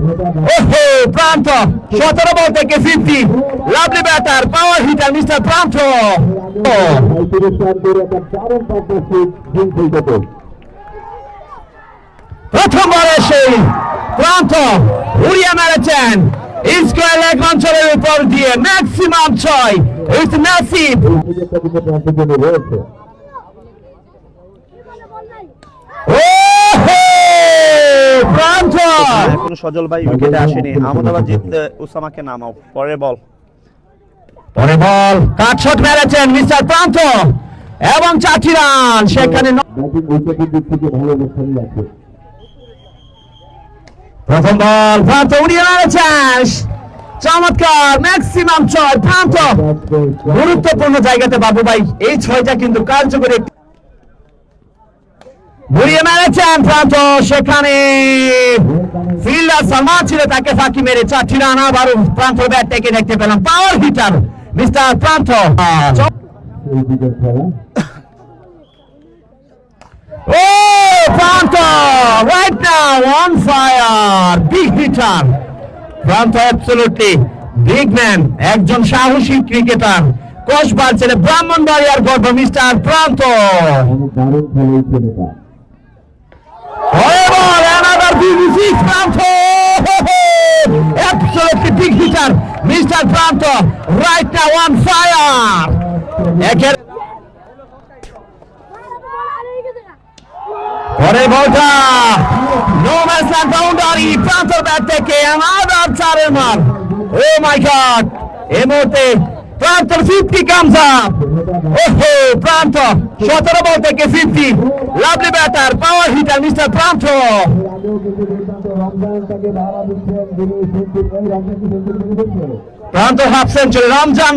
ওহো প্রান্ত 17 বল থেকে 50 lovely batter power hitter mister প্রান্ত প্রথম বলে সেই প্রান্ত উড়িয়ে মেরেছেন স্কোয়ার লেগ অঞ্চলের উপর দিয়ে ম্যাক্সিমাম 6 ইটস নাসিব এখনো সজল ভাই উইকেটে আসেনি। আহমেদাবাদ জিতলে উসামাকে নামাও। পরের বল কাট শট মেরেছেন মিস্টার প্রান্ত এবং 4টি রান সেখানে। প্রথম বল প্রান্ত উড়িয়ে মেরেছেন চমৎকার ম্যাক্সিমাম 6 প্রান্ত গুরুত্বপূর্ণ জায়গাতে বাবু ভাই এই 6টা কিন্তু কার্যকরী ঘুরিয়ে মেরেছেন প্রান্ত সেখানে ফিল্ডার সালমান ছিল তাকে ফাঁকি মেরে 4টি রান আবারও প্রান্ত ব্যাট থেকে দেখতে পেলাম পাওয়ার হিটার মিস্টার প্রান্ত ও প্রান্ত right now on fire big hitter প্রান্ত অ্যাবসলিউটলি বিগ ম্যান একজন সাহসী ক্রিকেটার কসবার ছেলে ব্রাহ্মণবাড়িয়ার গর্ব মিস্টার প্রান্ত another BBC Pranto absolutely big hitter Mr. Pranto right now on fire পরের বলটা নো ম্যাচ ল্যান্ড বাউন্ডারি প্রান্তর ব্যাট থেকে another 4 run oh my god এই মুহূর্তে প্রান্তর 50 comes up ওহো প্রান্ত 17 বল থেকে 50 lovely batter power hitter mister প্রান্ত প্রান্ত হাফ সেঞ্চুরি রমজান